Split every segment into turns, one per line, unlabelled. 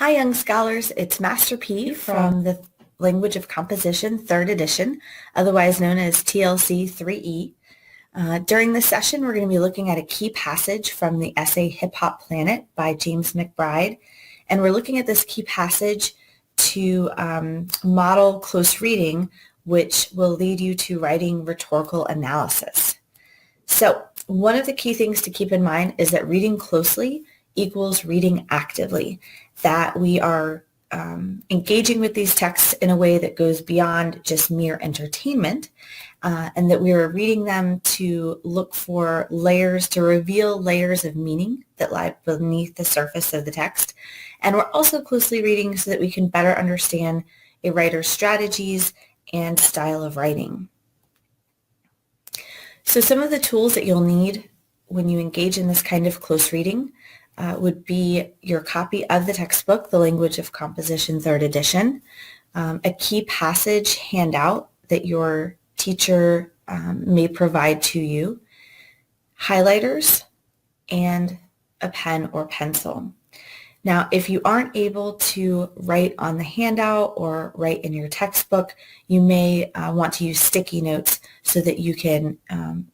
Hi, young scholars. It's Master P from the Language of Composition, 3rd edition, otherwise known as TLC 3E. During this session, we're going to be looking at a key passage from the essay Hip Hop Planet by James McBride. And we're looking at this key passage to model close reading, which will lead you to writing rhetorical analysis. So one of the key things to keep in mind is that reading closely equals reading actively, that we are engaging with these texts in a way that goes beyond just mere entertainment, and that we are reading them to look for layers, to reveal layers of meaning that lie beneath the surface of the text. And we're also closely reading so that we can better understand a writer's strategies and style of writing. So some of the tools that you'll need when you engage in this kind of close reading would be your copy of the textbook, The Language of Composition, 3rd edition, a key passage handout that your teacher may provide to you, highlighters, and a pen or pencil. Now, if you aren't able to write on the handout or write in your textbook, you may want to use sticky notes so that you can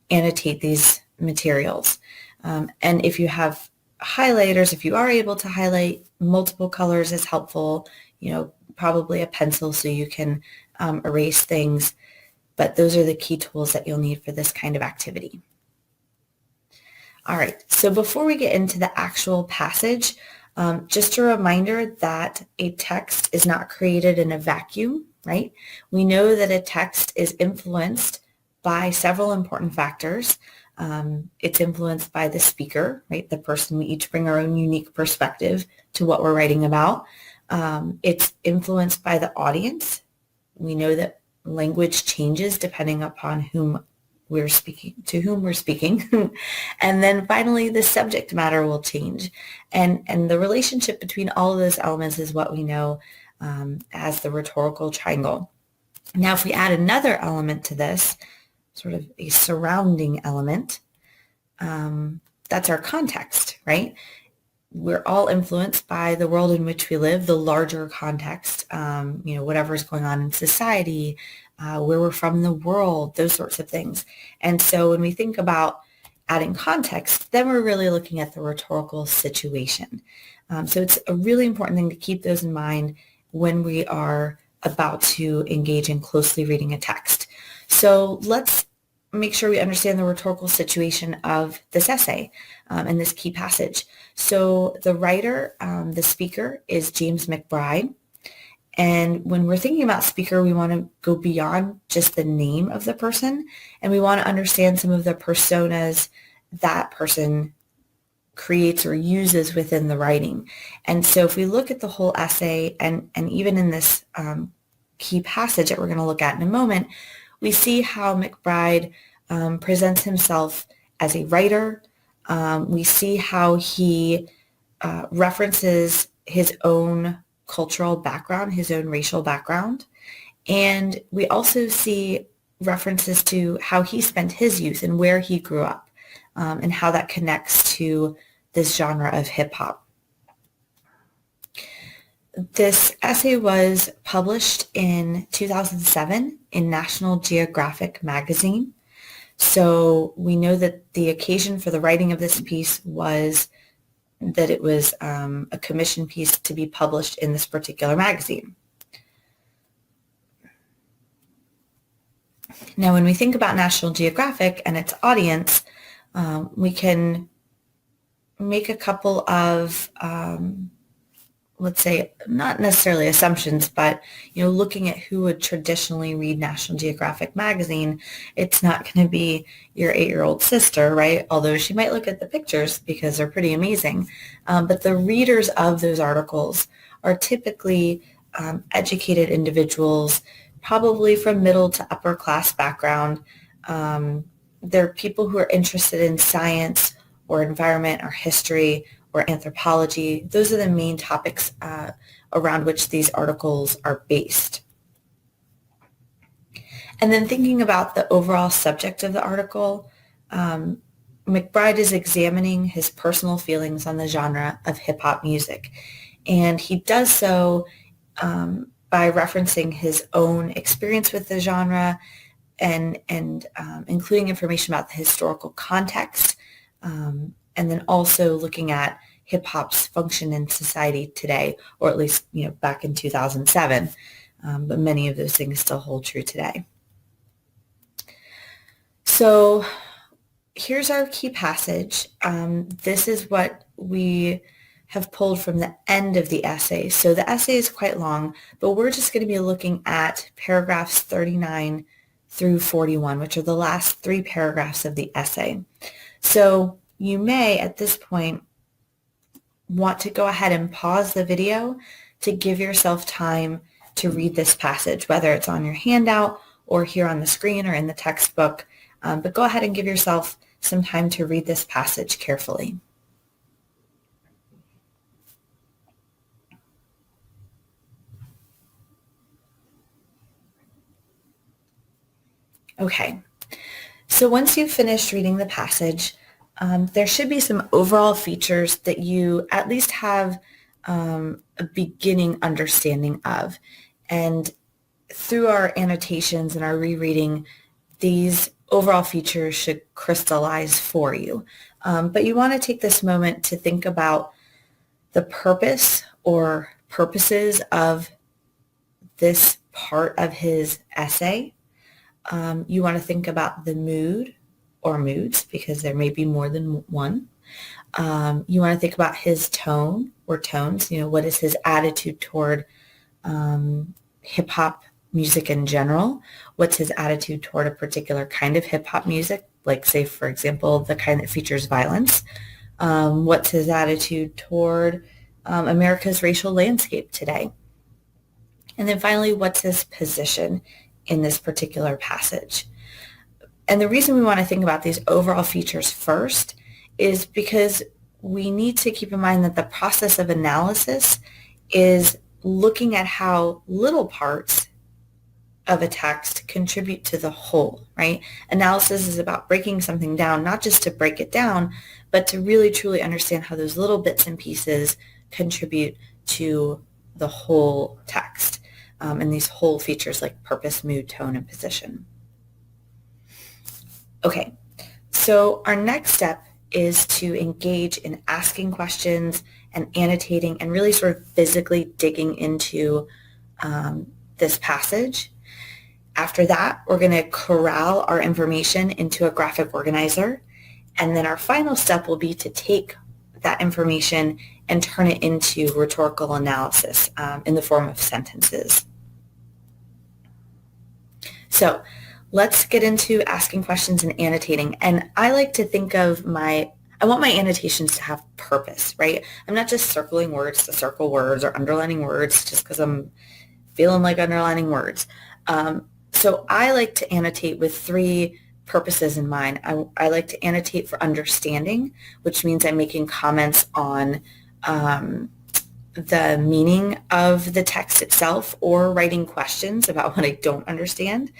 annotate these materials. And if you have highlighters, if you are able to highlight, multiple colors is helpful, probably a pencil so you can erase things. But those are the key tools that you'll need for this kind of activity. All right, so before we get into the actual passage, just a reminder that a text is not created in a vacuum, right? We know that a text is influenced by several important factors. It's influenced by the speaker, right? The person. We each bring our own unique perspective to what we're writing about. It's influenced by the audience. We know that language changes depending upon to whom we're speaking. And then finally, the subject matter will change. And the relationship between all of those elements is what we know as the rhetorical triangle. Now, if we add another element to this, sort of a surrounding element, that's our context, right? We're all influenced by the world in which we live, the larger context, whatever's going on in society, where we're from in the world, those sorts of things. And so when we think about adding context, then we're really looking at the rhetorical situation. So it's a really important thing to keep those in mind when we are about to engage in closely reading a text. So let's make sure we understand the rhetorical situation of this essay and this key passage. So the writer, the speaker, is James McBride. And when we're thinking about speaker, we want to go beyond just the name of the person, and we want to understand some of the personas that person creates or uses within the writing. And so if we look at the whole essay, and even in this key passage that we're going to look at in a moment, we see how McBride presents himself as a writer. We see how he references his own cultural background, his own racial background. And we also see references to how he spent his youth and where he grew up, and how that connects to this genre of hip hop. This essay was published in 2007 in National Geographic magazine. So we know that the occasion for the writing of this piece was that it was a commission piece to be published in this particular magazine. Now, when we think about National Geographic and its audience, we can make a couple of let's say, not necessarily assumptions, but, looking at who would traditionally read National Geographic magazine, it's not going to be your 8-year-old sister, right? Although she might look at the pictures because they're pretty amazing. But the readers of those articles are typically educated individuals, probably from middle to upper class background. They're people who are interested in science or environment or history or anthropology. Those are the main topics around which these articles are based. And then thinking about the overall subject of the article, McBride is examining his personal feelings on the genre of hip-hop music. And he does so by referencing his own experience with the genre and including information about the historical context, and then also looking at hip hop's function in society today, or at least back in 2007. But many of those things still hold true today. So here's our key passage. This is what we have pulled from the end of the essay. So the essay is quite long, but we're just going to be looking at paragraphs 39 through 41, which are the last 3 paragraphs of the essay. So you may, at this point, want to go ahead and pause the video to give yourself time to read this passage, whether it's on your handout or here on the screen or in the textbook. But go ahead and give yourself some time to read this passage carefully. Okay, so once you've finished reading the passage, there should be some overall features that you at least have a beginning understanding of. And through our annotations and our rereading, these overall features should crystallize for you. But you want to take this moment to think about the purpose or purposes of this part of his essay. You want to think about the mood or moods, because there may be more than one. You want to think about his tone or tones. What is his attitude toward hip-hop music in general? What's his attitude toward a particular kind of hip-hop music, like, say, for example, the kind that features violence? What's his attitude toward America's racial landscape today? And then finally, what's his position in this particular passage? And the reason we want to think about these overall features first is because we need to keep in mind that the process of analysis is looking at how little parts of a text contribute to the whole, right? Analysis is about breaking something down, not just to break it down, but to really truly understand how those little bits and pieces contribute to the whole text, and these whole features like purpose, mood, tone, and position. Okay, so our next step is to engage in asking questions and annotating and really sort of physically digging into this passage. After that, we're going to corral our information into a graphic organizer. And then our final step will be to take that information and turn it into rhetorical analysis in the form of sentences. So let's get into asking questions and annotating. And I like to think of I want my annotations to have purpose, right? I'm not just circling words to circle words or underlining words just because I'm feeling like underlining words. So I like to annotate with 3 purposes in mind. I like to annotate for understanding, which means I'm making comments on the meaning of the text itself or writing questions about what I don't understand.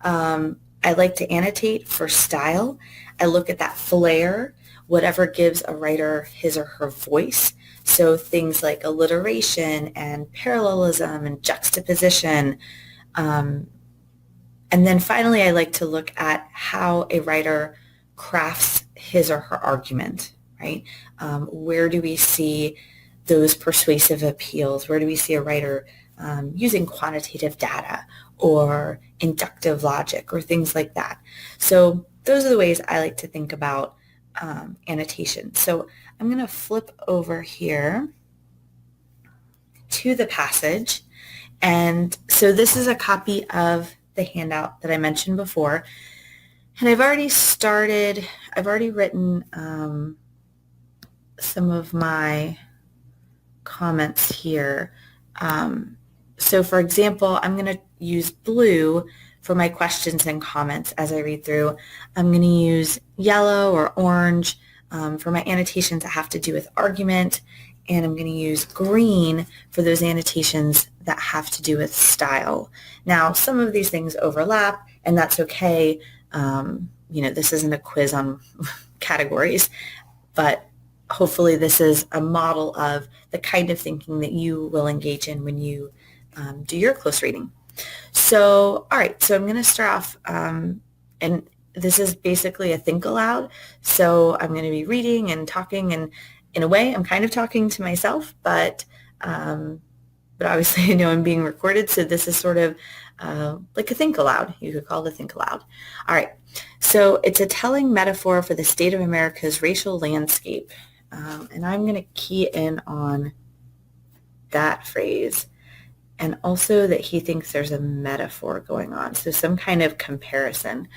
I like to annotate for style. I look at that flair, whatever gives a writer his or her voice. So things like alliteration and parallelism and juxtaposition. And then finally, I like to look at how a writer crafts his or her argument, right? Where do we see those persuasive appeals? Where do we see a writer using quantitative data or inductive logic or things like that? So those are the ways I like to think about annotation. So I'm going to flip over here to the passage. And so this is a copy of the handout that I mentioned before. And I've already written some of my comments here. So for example, I'm going to use blue for my questions and comments as I read through. I'm going to use yellow or orange for my annotations that have to do with argument. And I'm going to use green for those annotations that have to do with style. Now, some of these things overlap, and that's okay. This isn't a quiz on categories, but hopefully this is a model of the kind of thinking that you will engage in when you do your close reading. So, all right, so I'm going to start off, and this is basically a think aloud. So I'm going to be reading and talking, and in a way, I'm kind of talking to myself, but obviously I know I'm being recorded, so this is sort of like a think aloud. You could call it a think aloud. All right, so it's a telling metaphor for the state of America's racial landscape, and I'm going to key in on that phrase, and also that he thinks there's a metaphor going on, so some kind of comparison.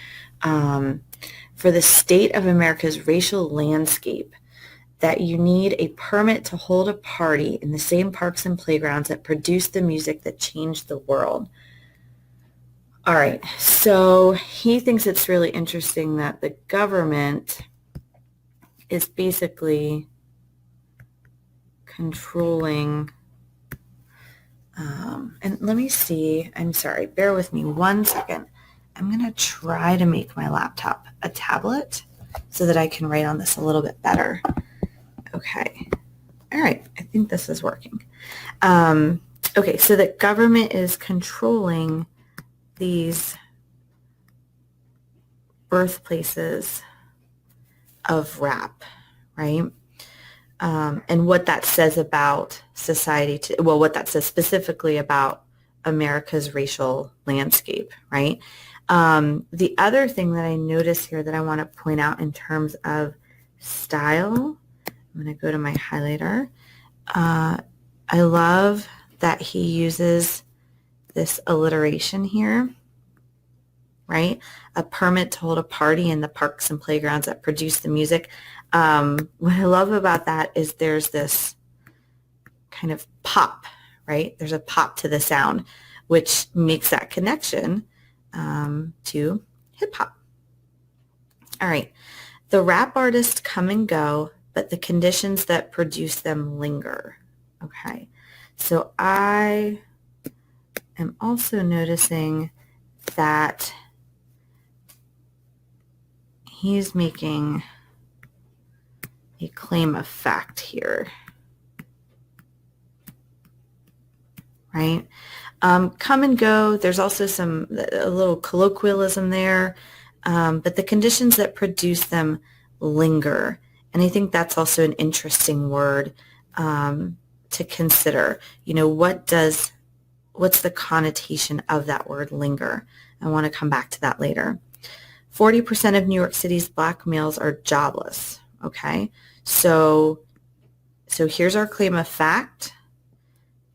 For the state of America's racial landscape, that you need a permit to hold a party in the same parks and playgrounds that produced the music that changed the world. All right, so he thinks it's really interesting that the government is basically controlling, and let me see, I'm sorry, bear with me one second. I'm going to try to make my laptop a tablet so that I can write on this a little bit better. Okay. All right. I think this is working. Okay. So the government is controlling these birthplaces of rap, right? And what that says about society, what that says specifically about America's racial landscape, right? The other thing that I notice here that I want to point out in terms of style, I'm going to go to my highlighter. I love that he uses this alliteration here, right? A permit to hold a party in the parks and playgrounds that produce the music. What I love about that is there's this kind of pop, right? There's a pop to the sound, which makes that connection to hip hop. All right. The rap artists come and go, but the conditions that produce them linger. Okay. So I am also noticing that he's making a claim of fact here, right? Come and go. There's also a little colloquialism there, but the conditions that produce them linger. And I think that's also an interesting word to consider. You know, what's the connotation of that word linger? I want to come back to that later. 40% of New York City's black males are jobless. Okay, so here's our claim of fact,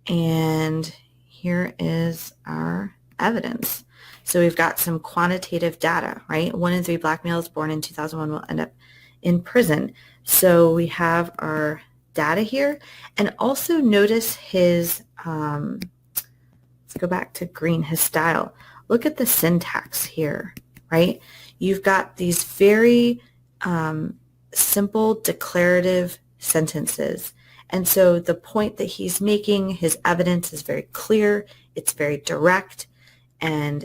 and here is our evidence. So we've got some quantitative data, right? 1 in 3 black males born in 2001 will end up in prison. So we have our data here, and also notice his, let's go back to Green, his style. Look at the syntax here, right? You've got these very simple declarative sentences. And so the point that he's making, his evidence is very clear, it's very direct, and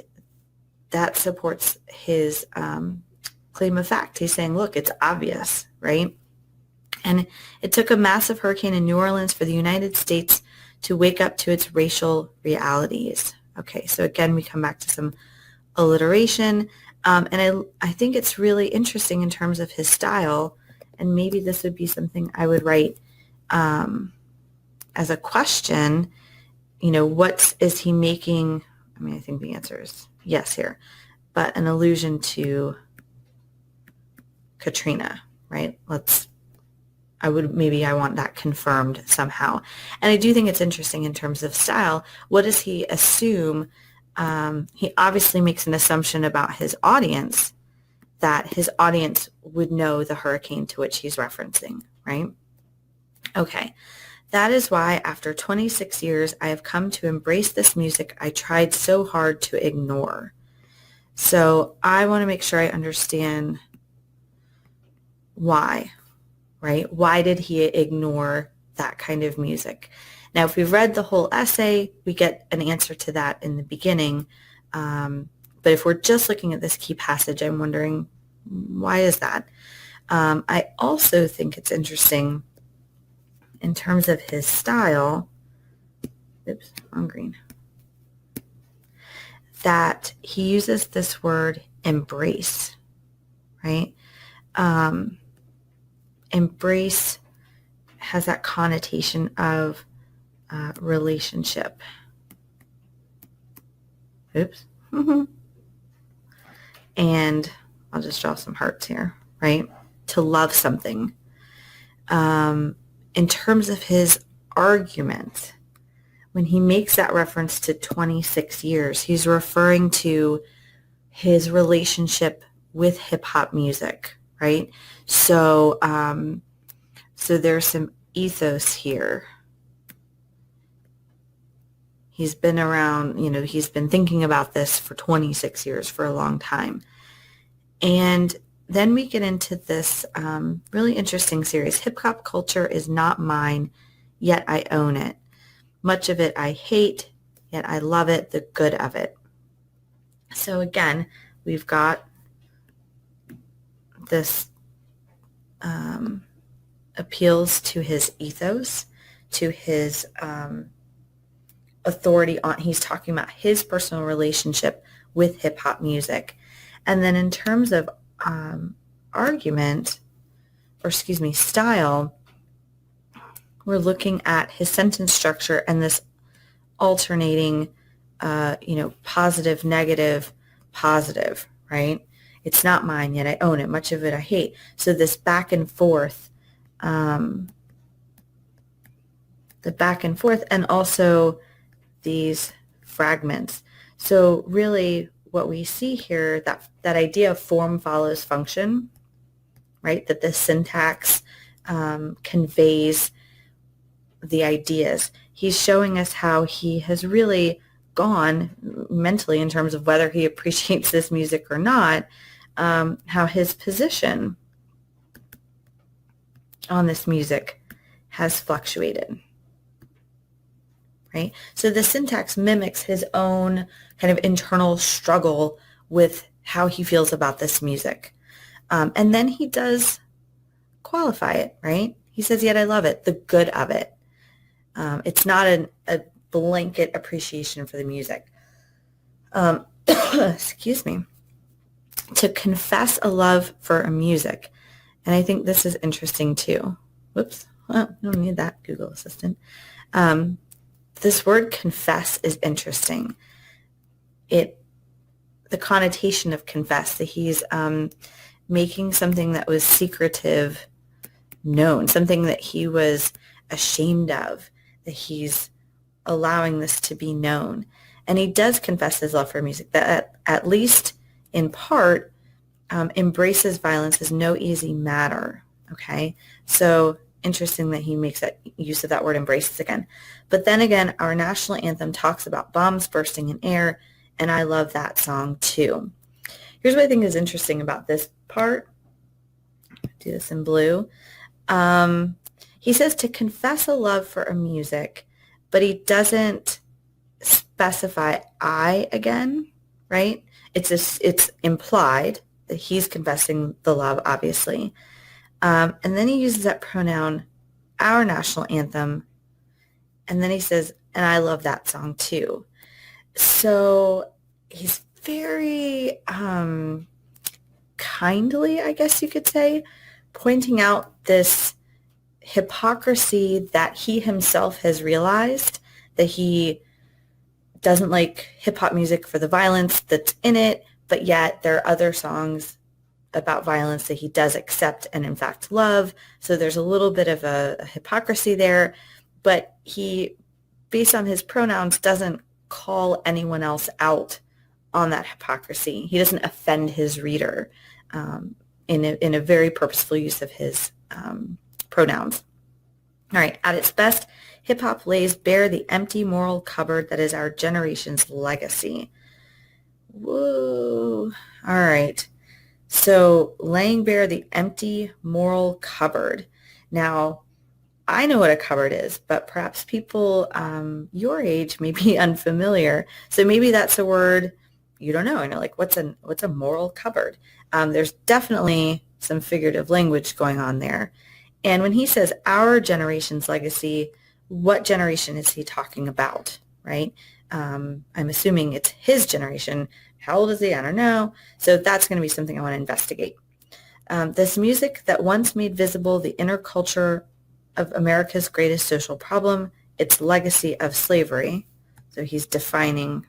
that supports his claim of fact. He's saying, look, it's obvious, right? And it took a massive hurricane in New Orleans for the United States to wake up to its racial realities. Okay, so again, we come back to some alliteration. And I think it's really interesting in terms of his style, and maybe this would be something I would write as a question. You know, what is he making? I mean, I think the answer is yes here, but an allusion to Katrina, right? I want that confirmed somehow. And I do think it's interesting in terms of style. What does he assume? He obviously makes an assumption about his audience, that his audience would know the hurricane to which he's referencing, right? Okay, that is why after 26 years, I have come to embrace this music I tried so hard to ignore. So I want to make sure I understand why, right? Why did he ignore that kind of music? Now, if we've read the whole essay, we get an answer to that in the beginning. But if we're just looking at this key passage, I'm wondering, why is that? I also think it's interesting in terms of his style, oops, on green, that he uses this word embrace, right? Embrace has that connotation of relationship. Oops. And I'll just draw some hearts here, right? To love something. In terms of his argument, when he makes that reference to 26 years, he's referring to his relationship with hip hop music, right? So, so there's some ethos here. He's been around, he's been thinking about this for 26 years, for a long time. And then we get into this really interesting series. Hip hop culture is not mine, yet I own it. Much of it I hate, yet I love it, the good of it. So again, we've got this appeals to his ethos, to his authority on, he's talking about his personal relationship with hip hop music. And then in terms of style, we're looking at his sentence structure and this alternating, positive, negative, positive, right? It's not mine, yet I own it. Much of it I hate. So this back and forth, and also these fragments. So really what we see here, that idea of form follows function, right? That the syntax conveys the ideas. He's showing us how he has really gone mentally in terms of whether he appreciates this music or not, how his position on this music has fluctuated, right? So the syntax mimics his own kind of internal struggle with how he feels about this music. And then he does qualify it, right? He says, yet I love it, the good of it. It's not a blanket appreciation for the music. Excuse me. To confess a love for a music. And I think this is interesting too. Whoops. Oh, I don't need that, Google Assistant. This word confess is interesting. The connotation of confess, that he's making something that was secretive known, something that he was ashamed of, that he's allowing this to be known. And he does confess his love for music, that at least in part embraces violence is no easy matter. Okay, so interesting that he makes that use of that word embraces again. But then again, our national anthem talks about bombs bursting in air, and I love that song too. Here's what I think is interesting about this part. Do this in blue. He says to confess a love for a music, but he doesn't specify I again, right? It's implied that he's confessing the love, obviously. And then he uses that pronoun, our national anthem, and then he says, and I love that song too. So he's very kindly, I guess you could say, pointing out this hypocrisy that he himself has realized, that he doesn't like hip-hop music for the violence that's in it, but yet there are other songs about violence that he does accept and in fact love. So there's a little bit of a hypocrisy there, but he, based on his pronouns, doesn't call anyone else out on that hypocrisy. He doesn't offend his reader in a very purposeful use of his pronouns. All right, at its best, hip-hop lays bare the empty moral cupboard that is our generation's legacy. Whoa. All right. So laying bare the empty moral cupboard. Now, I know what a cupboard is, but perhaps people your age may be unfamiliar. So maybe that's a word you don't know. And you're like, what's a moral cupboard? There's definitely some figurative language going on there. And when he says our generation's legacy, what generation is he talking about, right? I'm assuming it's his generation. How old is he? I don't know. So that's going to be something I want to investigate. This music that once made visible the inner culture of America's greatest social problem, its legacy of slavery. So he's defining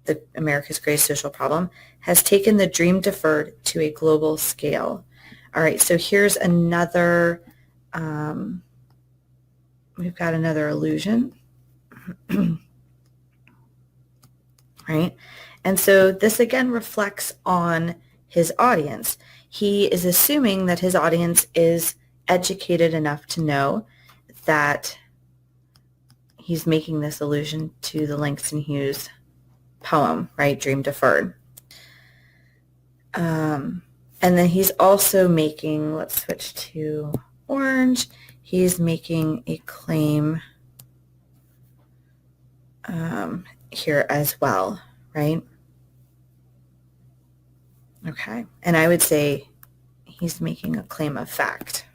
the America's greatest social problem, has taken the dream deferred to a global scale. All right, so here's another, we've got another illusion, right? And so this again reflects on his audience. He is assuming that his audience is educated enough to know that he's making this allusion to the Langston Hughes poem, right? Dream Deferred. And then he's also making, let's switch to orange, he's making a claim here as well, right? Okay, and I would say he's making a claim of fact.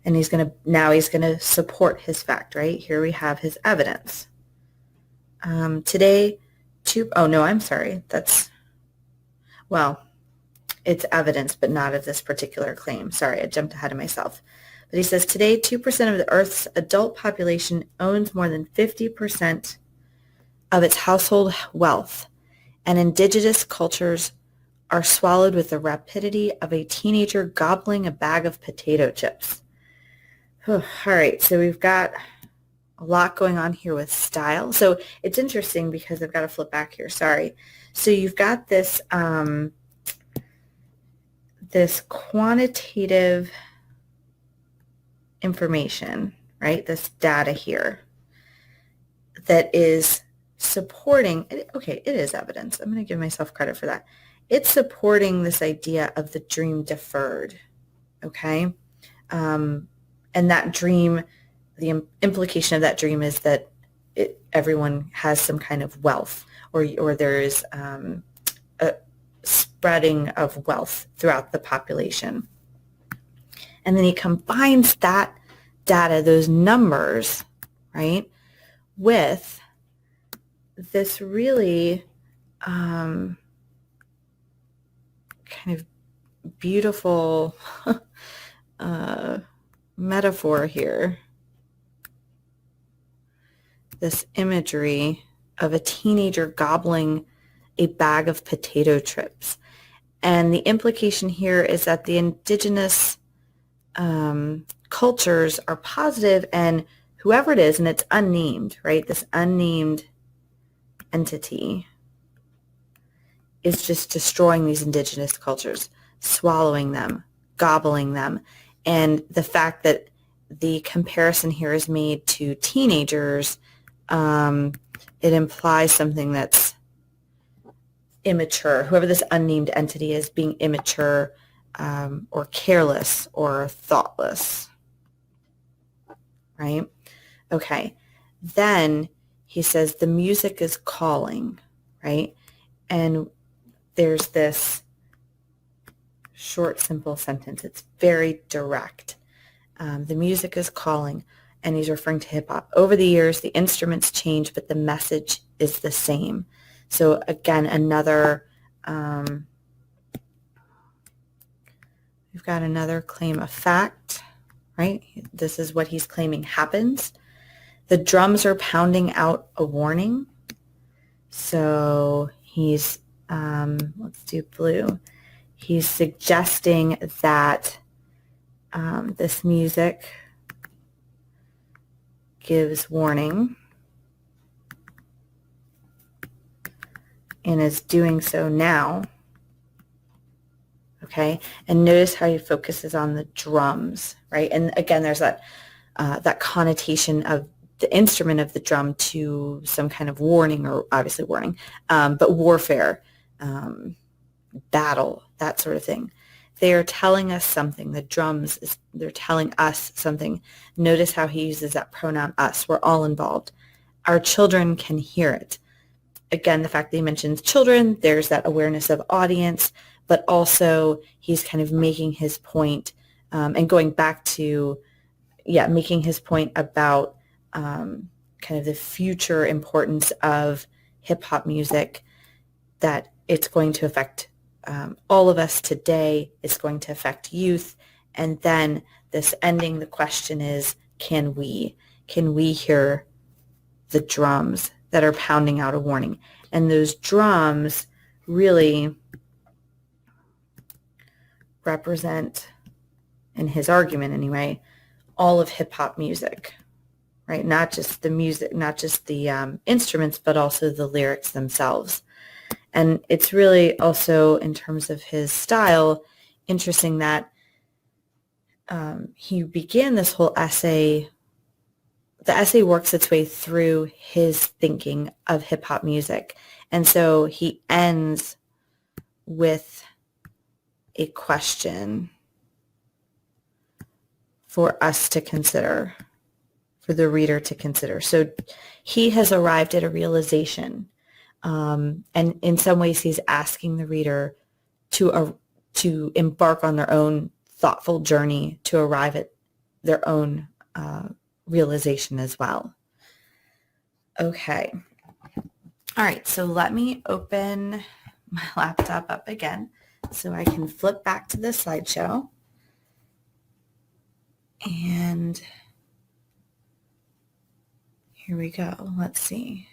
And he's going to support his fact, right? Here we have his evidence. Today, it's evidence, but not of this particular claim. Sorry, I jumped ahead of myself. But he says, today, 2% of the Earth's adult population owns more than 50% of its household wealth, and indigenous cultures are swallowed with the rapidity of a teenager gobbling a bag of potato chips. All right, so we've got a lot going on here with style. So it's interesting because I've got to flip back here. Sorry. So you've got this this quantitative information, right? This data here that is supporting. Okay, it is evidence. I'm going to give myself credit for that. It's supporting this idea of the dream deferred. Okay, and that dream. The implication of that dream is that everyone has some kind of wealth, or there is a spreading of wealth throughout the population. And then he combines that data, those numbers, right, with this really kind of beautiful metaphor here. This imagery of a teenager gobbling a bag of potato chips. And the implication here is that the indigenous cultures are positive, and whoever it is, and it's unnamed, right? This unnamed entity is just destroying these indigenous cultures, swallowing them, gobbling them. And the fact that the comparison here is made to teenagers, it implies something that's immature. Whoever this unnamed entity is, being immature or careless or thoughtless, right? Okay. Then he says the music is calling, right? And there's this short, simple sentence. It's very direct. The music is calling. And he's referring to hip-hop. Over the years, the instruments change, but the message is the same. So again, another, we've got another claim of fact, right? This is what he's claiming happens. The drums are pounding out a warning. So he's, let's do blue. He's suggesting that this music gives warning and is doing so now. Okay, and notice how he focuses on the drums, right? And again, there's that that connotation of the instrument of the drum to some kind of warning, or obviously warning, but warfare, battle, that sort of thing. They are telling us something. The drums, they're telling us something. Notice how he uses that pronoun us. We're all involved. Our children can hear it. Again, the fact that he mentions children, there's that awareness of audience, but also he's kind of making his point and going back to, making his point about kind of the future importance of hip-hop music, that it's going to affect all of us today. It's going to affect youth. And then this ending, the question is, can we hear the drums that are pounding out a warning? And those drums really represent, in his argument anyway, all of hip-hop music, right? Not just the music, not just the instruments, but also the lyrics themselves. And it's really also, in terms of his style, interesting that he began this whole essay. The essay works its way through his thinking of hip-hop music. And so he ends with a question for us to consider, for the reader to consider. So he has arrived at a realization. And in some ways, he's asking the reader to embark on their own thoughtful journey to arrive at their own realization as well. Okay. All right. So let me open my laptop up again so I can flip back to the slideshow. And here we go. Let's see.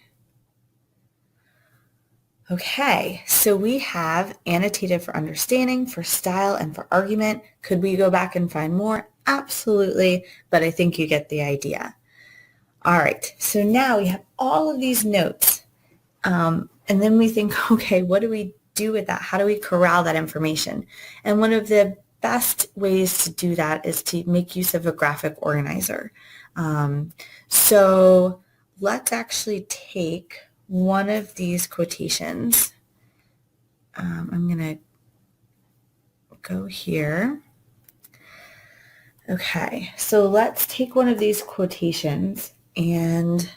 Okay, so we have annotated for understanding, for style, and for argument. Could we go back and find more? Absolutely, but I think you get the idea. All right, so now we have all of these notes, and then we think, okay, what do we do with that? How do we corral that information? And one of the best ways to do that is to make use of a graphic organizer. So let's actually take one of these quotations. I'm going to go here. Okay, so let's take one of these quotations and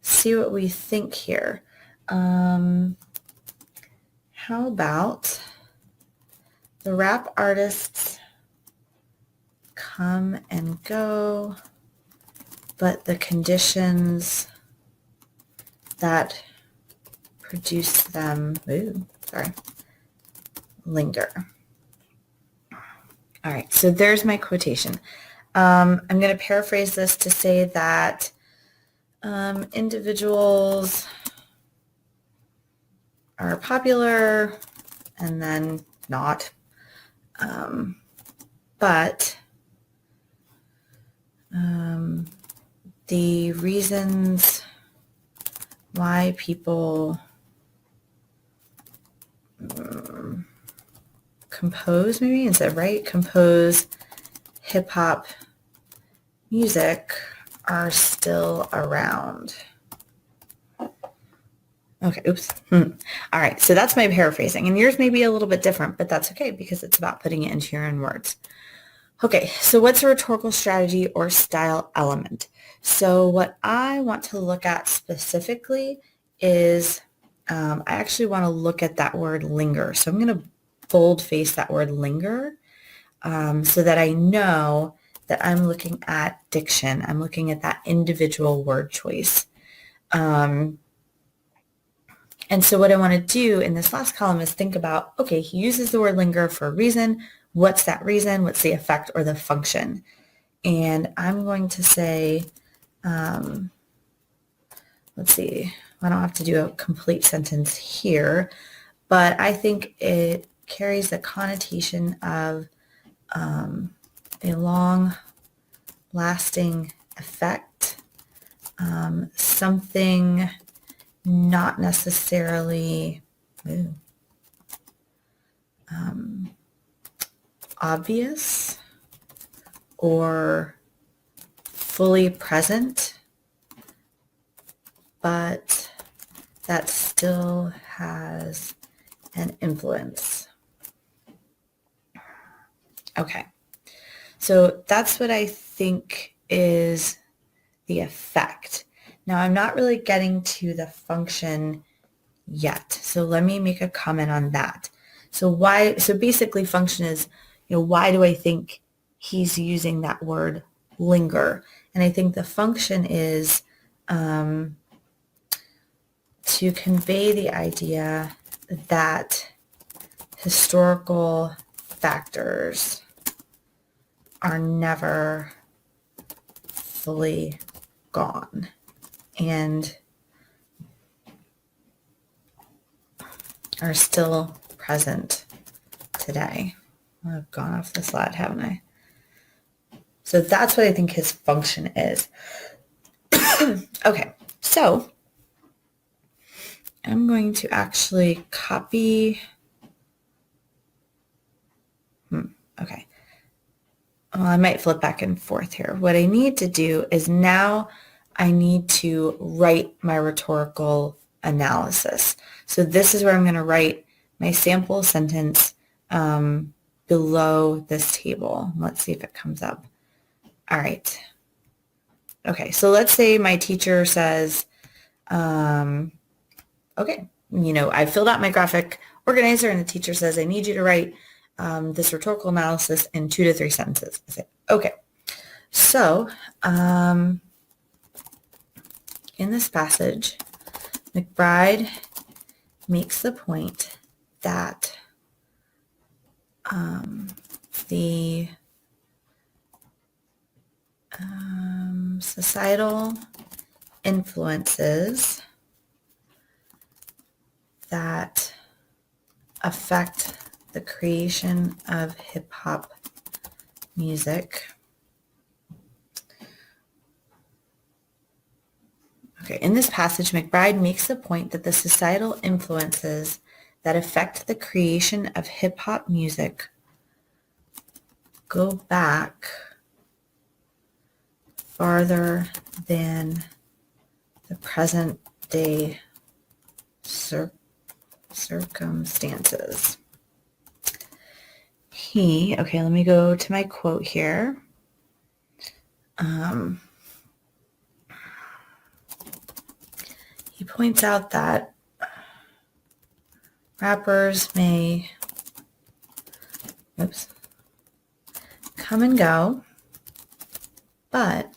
see what we think here. How about the rap artists come and go, but the conditions that produce them, linger. All right, so there's my quotation. I'm going to paraphrase this to say that individuals are popular and then not, but the reasons why people compose, maybe, is that right? Compose hip-hop music are still around. Okay, oops. All right, so that's my paraphrasing. And yours may be a little bit different, but that's okay because it's about putting it into your own words. Okay, so what's a rhetorical strategy or style element? So what I want to look at specifically is I actually want to look at that word linger. So I'm going to boldface that word linger so that I know that I'm looking at diction. I'm looking at that individual word choice. And so what I want to do in this last column is think about, okay, he uses the word linger for a reason. What's that reason? What's the effect or the function? And I'm going to say, let's see, I don't have to do a complete sentence here, but I think it carries the connotation of a long-lasting effect, something not necessarily obvious or fully present, but that still has an influence. Okay, so that's what I think is the effect. Now, I'm not really getting to the function yet, so let me make a comment on that. So basically function is, why do I think he's using that word linger? And I think the function is to convey the idea that historical factors are never fully gone and are still present today. I've gone off the slide, haven't I? So that's what I think his function is. Okay, so I'm going to actually copy. Okay. Well, I might flip back and forth here. What I need to do is now I need to write my rhetorical analysis. So this is where I'm going to write my sample sentence below this table. Let's see if it comes up. All right. Okay, so let's say my teacher says, okay, I filled out my graphic organizer and the teacher says, I need you to write this rhetorical analysis in 2 to 3 sentences. I say, okay. So in this passage, McBride makes the point that the societal influences that affect the creation of hip-hop music. Okay, in this passage, McBride makes the point that the societal influences that affect the creation of hip-hop music go back farther than the present day circumstances. Okay, let me go to my quote here. He points out that rappers may come and go, but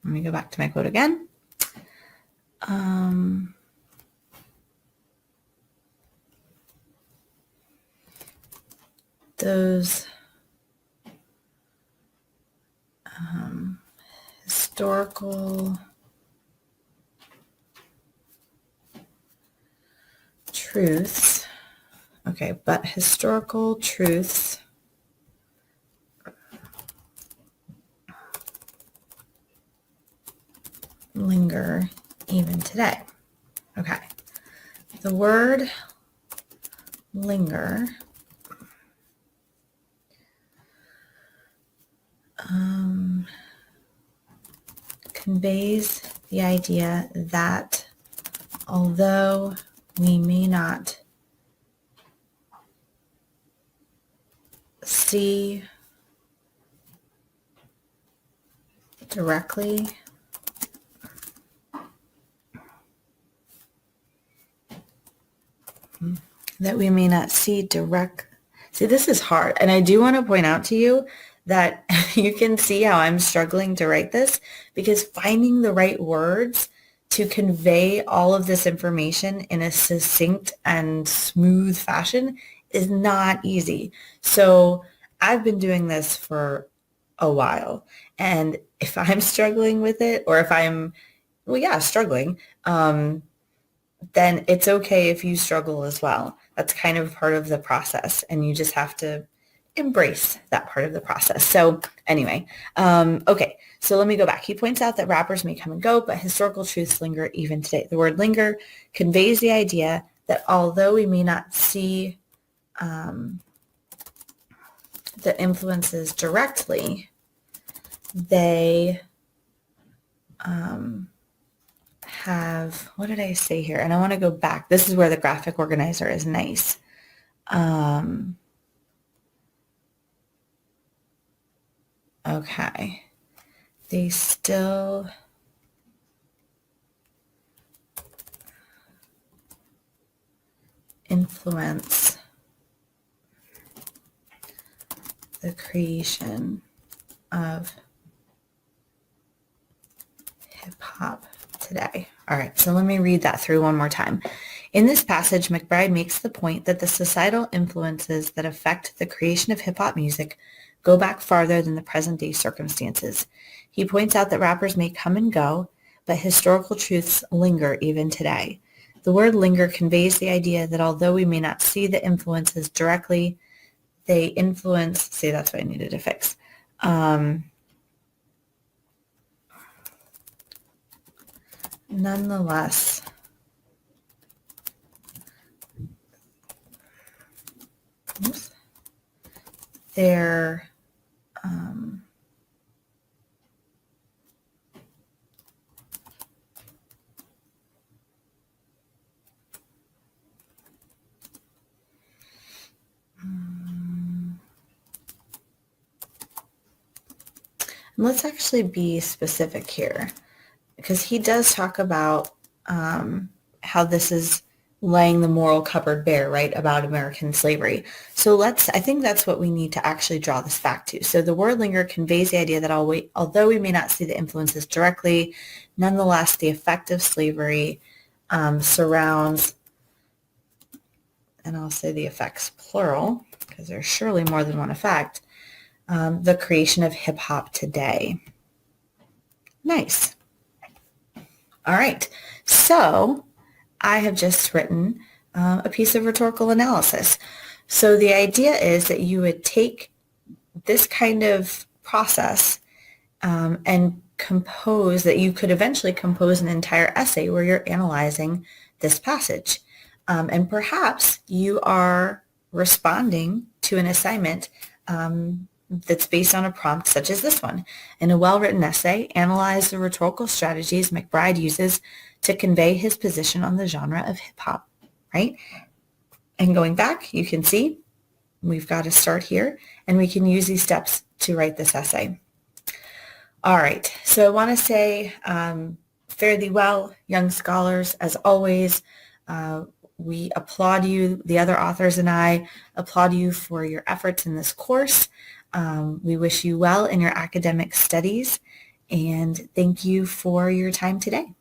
let me go back to my quote again. Those historical truths, okay, but historical truths linger even today. Okay, the word linger conveys the idea that although we may not see directly See, this is hard. And I do want to point out to you that you can see how I'm struggling to write this because finding the right words to convey all of this information in a succinct and smooth fashion is not easy. So I've been doing this for a while. And if I'm struggling with it or if I'm, struggling, then it's okay if you struggle as well. That's kind of part of the process, and you just have to embrace that part of the process. So anyway, okay, so let me go back. He points out that rappers may come and go, but historical truths linger even today. The word linger conveys the idea that although we may not see the influences directly, they have, what did I say here? And I want to go back. This is where the graphic organizer is nice. Okay. They still influence the creation of hip-hop today. All right, so let me read that through one more time. In this passage, McBride makes the point that the societal influences that affect the creation of hip-hop music go back farther than the present-day circumstances. He points out that rappers may come and go, but historical truths linger even today. The word linger conveys the idea that although we may not see the influences directly, they influence, see, that's what I needed to fix. Nonetheless, they're let's actually be specific here, because he does talk about how this is laying the moral cupboard bare, right, about American slavery. So I think that's what we need to actually draw this back to. So the word linger conveys the idea that although we may not see the influences directly, nonetheless, the effect of slavery surrounds, and I'll say the effects plural, because there's surely more than one effect, the creation of hip hop today. Nice. All right. So I have just written a piece of rhetorical analysis. So the idea is that you would take this kind of process and compose, that you could eventually compose an entire essay where you're analyzing this passage. And perhaps you are responding to an assignment that's based on a prompt such as this one. In a well-written essay, analyze the rhetorical strategies McBride uses to convey his position on the genre of hip-hop, right? And going back, you can see we've got to start here, and we can use these steps to write this essay. All right, so I want to say fare thee well, young scholars. As always, we applaud you, the other authors and I applaud you for your efforts in this course. We wish you well in your academic studies, and thank you for your time today.